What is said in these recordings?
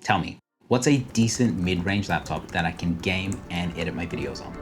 Tell me, what's a decent mid-range laptop that I can game and edit my videos on?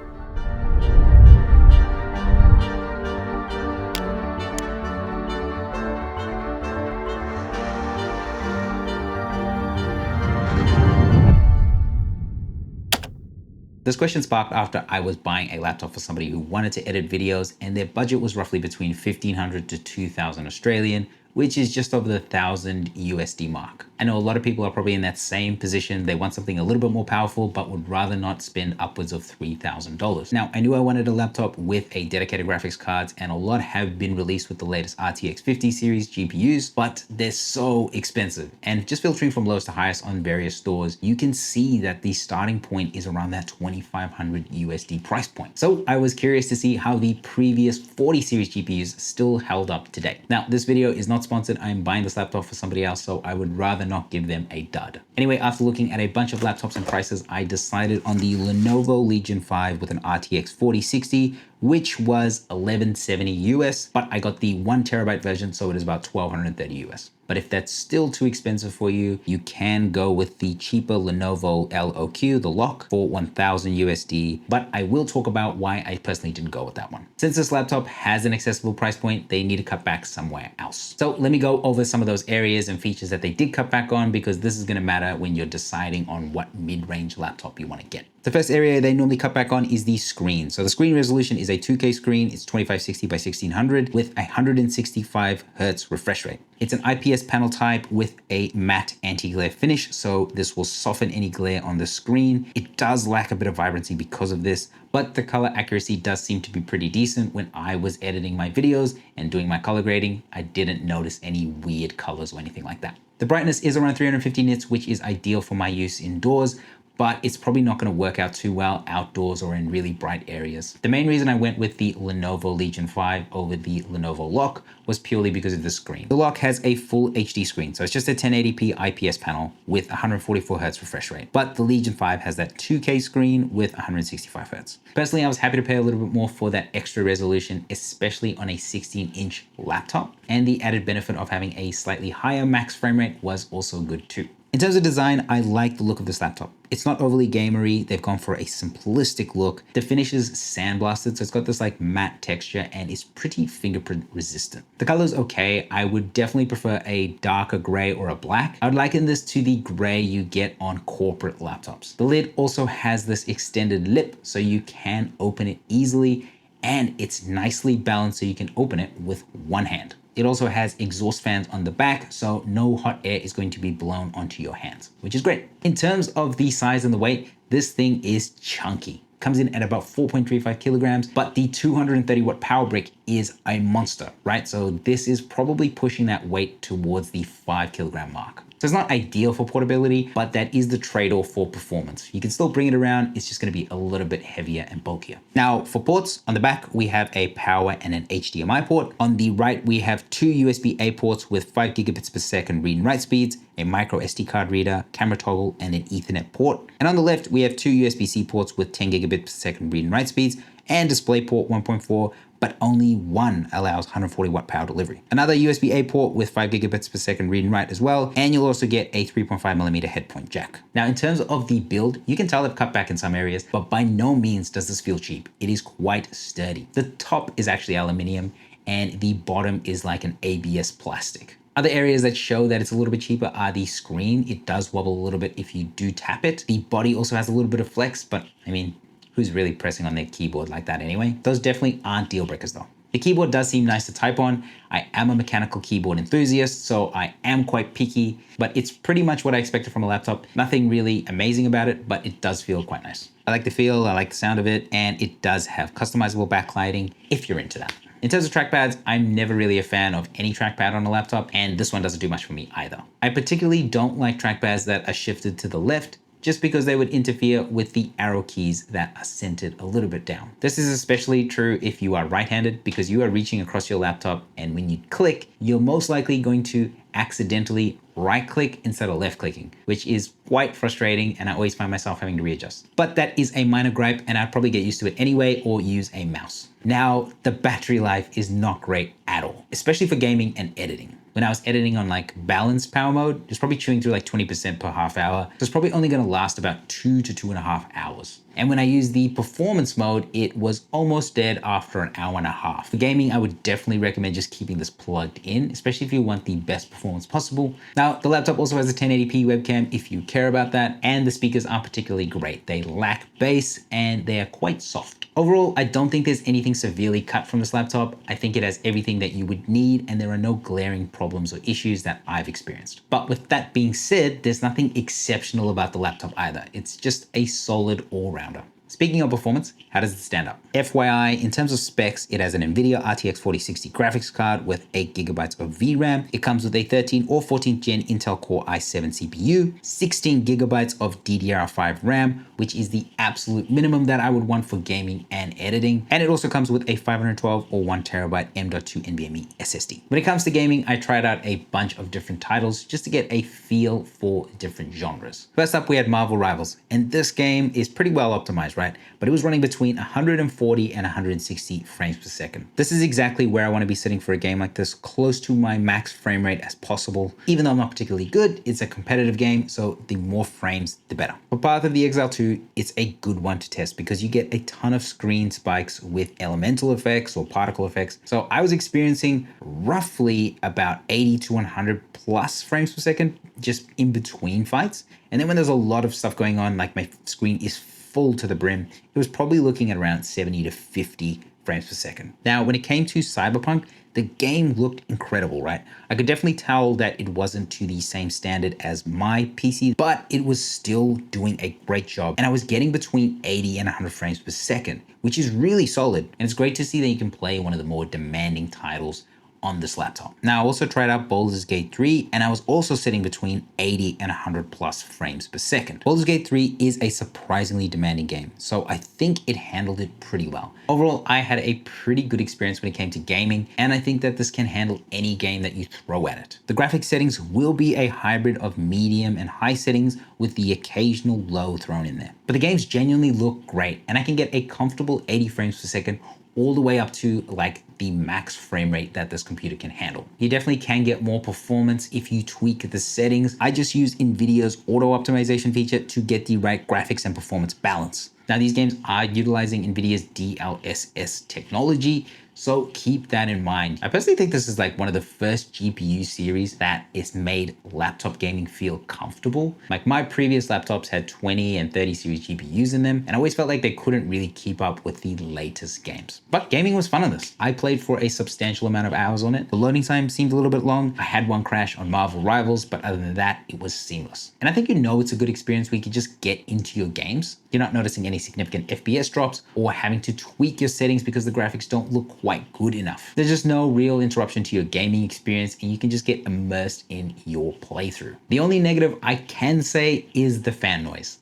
This question sparked after I was buying a laptop for somebody who wanted to edit videos and their budget was roughly between 1,500 to 2,000 Australian, which is just over the 1,000 USD mark. I know a lot of people are probably in that same position. They want something a little bit more powerful, but would rather not spend upwards of $3,000. Now, I knew I wanted a laptop with a dedicated graphics card, and a lot have been released with the latest RTX 50 series GPUs, but they're so expensive. And just filtering from lowest to highest on various stores, you can see that the starting point is around that 2,500 USD price point. So I was curious to see how the previous 40 series GPUs still held up today. Now, this video is not sponsored. I'm buying this laptop for somebody else, so I would rather not give them a dud. Anyway, after looking at a bunch of laptops and prices, I decided on the Lenovo Legion 5 with an RTX 4060, which was 1170 US, but I got the 1TB version, so it is about 1,230 US. But if that's still too expensive for you, you can go with the cheaper Lenovo LOQ, the lock, for 1,000 USD. But I will talk about why I personally didn't go with that one. Since this laptop has an accessible price point, they need to cut back somewhere else. So let me go over some of those areas and features that they did cut back on, because this is going to matter when you're deciding on what mid-range laptop you want to get. The first area they normally cut back on is the screen. So the screen resolution is a 2K screen. It's 2560 by 1600 with 165 Hz refresh rate. It's an IPS panel type with a matte anti-glare finish, so this will soften any glare on the screen. It does lack a bit of vibrancy because of this, but the color accuracy does seem to be pretty decent. When I was editing my videos and doing my color grading, I didn't notice any weird colors or anything like that. The brightness is around 350 nits, which is ideal for my use indoors, but it's probably not going to work out too well outdoors or in really bright areas. The main reason I went with the Lenovo Legion 5 over the Lenovo Lock was purely because of the screen. The Lock has a full HD screen, so it's just a 1080p IPS panel with 144 Hz refresh rate. But the Legion 5 has that 2K screen with 165 Hz. Personally, I was happy to pay a little bit more for that extra resolution, especially on a 16-inch laptop. And the added benefit of having a slightly higher max frame rate was also good too. In terms of design, I like the look of this laptop. It's not overly gamery. They've gone for a simplistic look. The finish is sandblasted, so it's got this like matte texture and it's pretty fingerprint resistant. The color's okay. I would definitely prefer a darker gray or a black. I would liken this to the gray you get on corporate laptops. The lid also has this extended lip, so you can open it easily, and it's nicely balanced so you can open it with one hand. It also has exhaust fans on the back, so no hot air is going to be blown onto your hands, which is great. In terms of the size and the weight, this thing is chunky. Comes in at about 4.35 kilograms, but the 230 watt power brick is a monster, right? So this is probably pushing that weight towards the 5 kilogram mark. So it's not ideal for portability, but that is the trade-off for performance. You can still bring it around. It's just going to be a little bit heavier and bulkier. Now for ports, on the back, we have a power and an HDMI port. On the right, we have two USB-A ports with 5 gigabits per second read and write speeds, a micro SD card reader, camera toggle, and an Ethernet port. And on the left, we have two USB-C ports with 10 gigabits per second read and write speeds and DisplayPort 1.4, but only one allows 140 watt power delivery. Another USB-A port with 5 gigabits per second read and write as well, and you'll also get a 3.5 millimeter headpoint jack. Now, in terms of the build, you can tell they've cut back in some areas, but by no means does this feel cheap. It is quite sturdy. The top is actually aluminium, and the bottom is like an ABS plastic. Other areas that show that it's a little bit cheaper are the screen. It does wobble a little bit if you do tap it. The body also has a little bit of flex, but I mean, who's really pressing on their keyboard like that anyway? Those definitely aren't deal breakers though. The keyboard does seem nice to type on. I am a mechanical keyboard enthusiast, so I am quite picky, but it's pretty much what I expected from a laptop. Nothing really amazing about it, but it does feel quite nice. I like the feel, I like the sound of it, and it does have customizable backlighting if you're into that. In terms of trackpads, I'm never really a fan of any trackpad on a laptop, and this one doesn't do much for me either. I particularly don't like trackpads that are shifted to the left, just because they would interfere with the arrow keys that are centered a little bit down. This is especially true if you are right-handed, because you are reaching across your laptop, and when you click, you're most likely going to accidentally right-click instead of left-clicking, which is quite frustrating, and I always find myself having to readjust. But that is a minor gripe, and I'd probably get used to it anyway or use a mouse. Now, the battery life is not great at all, especially for gaming and editing. when I was editing on like balanced power mode, it's probably chewing through like 20% per half hour. So it's probably only going to last about 2 to 2.5 hours. And when I use the performance mode, it was almost dead after an hour and a half. For gaming, I would definitely recommend just keeping this plugged in, especially if you want the best performance possible. Now, the laptop also has a 1080p webcam if you care about that, and the speakers aren't particularly great. They lack bass and they are quite soft. Overall, I don't think there's anything severely cut from this laptop. I think it has everything that you would need, and there are no glaring problems or issues that I've experienced. But with that being said, there's nothing exceptional about the laptop either. It's just a solid all-rounder. Speaking of performance, how does it stand up? FYI, in terms of specs, it has an NVIDIA RTX 4060 graphics card with 8GB of VRAM. It comes with a 13th or 14th gen Intel Core i7 CPU, 16GB of DDR5 RAM, which is the absolute minimum that I would want for gaming and editing. And it also comes with a 512 or 1TB M.2 NVMe SSD. When it comes to gaming, I tried out a bunch of different titles just to get a feel for different genres. First up, we had Marvel Rivals, and this game is pretty well optimized, right? But it was running between 140 and 160 frames per second. This is exactly where I want to be sitting for a game like this, close to my max frame rate as possible. Even though I'm not particularly good, it's a competitive game, so the more frames, the better. For Path of the Exile 2, it's a good one to test because you get a ton of screen spikes with elemental effects or particle effects. So I was experiencing roughly about 80 to 100 plus frames per second just in between fights. And then when there's a lot of stuff going on, like my screen is full to the brim, it was probably looking at around 70 to 50 frames per second. Now, when it came to Cyberpunk, the game looked incredible, right? I could definitely tell that it wasn't to the same standard as my PC, but it was still doing a great job. And I was getting between 80 and 100 frames per second, which is really solid. And it's great to see that you can play one of the more demanding titles on this laptop. Now, I also tried out Baldur's Gate 3, and I was also sitting between 80 and 100 plus frames per second. Baldur's Gate 3 is a surprisingly demanding game, so I think it handled it pretty well. Overall, I had a pretty good experience when it came to gaming, and I think that this can handle any game that you throw at it. The graphics settings will be a hybrid of medium and high settings with the occasional low thrown in there. But the games genuinely look great, and I can get a comfortable 80 frames per second all the way up to like the max frame rate that this computer can handle. You definitely can get more performance if you tweak the settings. I just use NVIDIA's auto optimization feature to get the right graphics and performance balance. Now, these games are utilizing NVIDIA's DLSS technology, so keep that in mind. I personally think this is like one of the first GPU series that is made laptop gaming feel comfortable. Like my previous laptops had 20 and 30 series GPUs in them, and I always felt like they couldn't really keep up with the latest games. But gaming was fun on this. I played for a substantial amount of hours on it. The loading time seemed a little bit long. I had one crash on Marvel Rivals, but other than that, it was seamless. And I think it's a good experience where you can just get into your games. You're not noticing any significant FPS drops or having to tweak your settings because the graphics don't look quite good enough. There's just no real interruption to your gaming experience, and you can just get immersed in your playthrough. The only negative I can say is the fan noise.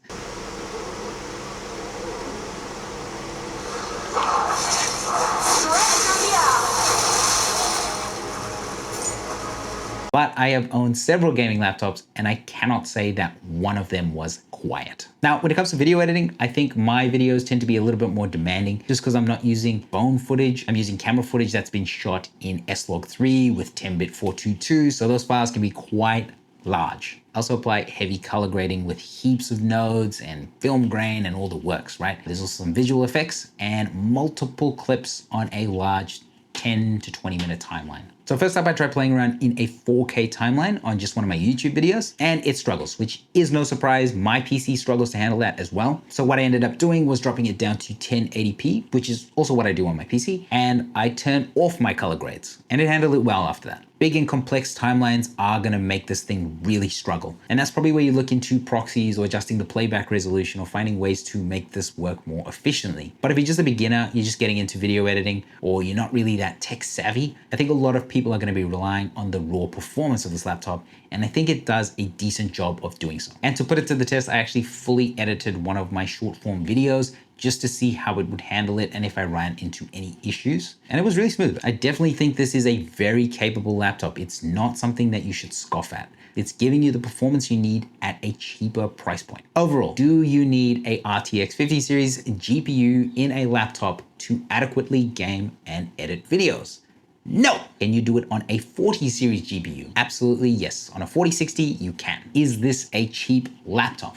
But I have owned several gaming laptops, and I cannot say that one of them was quiet. Now, when it comes to video editing, I think my videos tend to be a little bit more demanding just because I'm not using phone footage. I'm using camera footage that's been shot in S-Log3 with 10-bit 422, so those files can be quite large. I also apply heavy color grading with heaps of nodes and film grain and all the works, right? There's also some visual effects and multiple clips on a large 10 to 20 minute timeline. So first up, I tried playing around in a 4K timeline on just one of my YouTube videos, and it struggles, which is no surprise. My PC struggles to handle that as well. So what I ended up doing was dropping it down to 1080p, which is also what I do on my PC, and I turned off my color grades, and it handled it well after that. Big and complex timelines are gonna make this thing really struggle. And that's probably where you look into proxies or adjusting the playback resolution or finding ways to make this work more efficiently. But if you're just a beginner, you're just getting into video editing, or you're not really that tech savvy, I think a lot of people are gonna be relying on the raw performance of this laptop, and I think it does a decent job of doing so. And to put it to the test, I actually fully edited one of my short form videos just to see how it would handle it and if I ran into any issues. And it was really smooth. I definitely think this is a very capable laptop. It's not something that you should scoff at. It's giving you the performance you need at a cheaper price point. Overall, do you need a RTX 50 series GPU in a laptop to adequately game and edit videos? No. Can you do it on a 40 series GPU? Absolutely yes. On a 4060, you can. Is this a cheap laptop?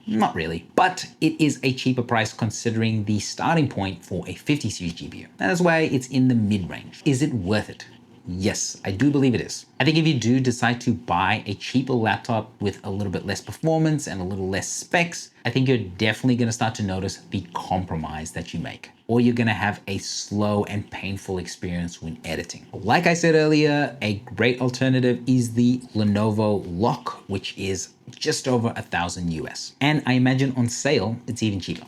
Not really, but it is a cheaper price considering the starting point for a 50 series GPU. That is why it's in the mid-range. Is it worth it? Yes, I do believe it is. I think if you do decide to buy a cheaper laptop with a little bit less performance and a little less specs, I think you're definitely going to start to notice the compromise that you make, or you're going to have a slow and painful experience when editing. Like I said earlier, a great alternative is the Lenovo Lock, which is just over 1,000 US. And I imagine on sale, it's even cheaper.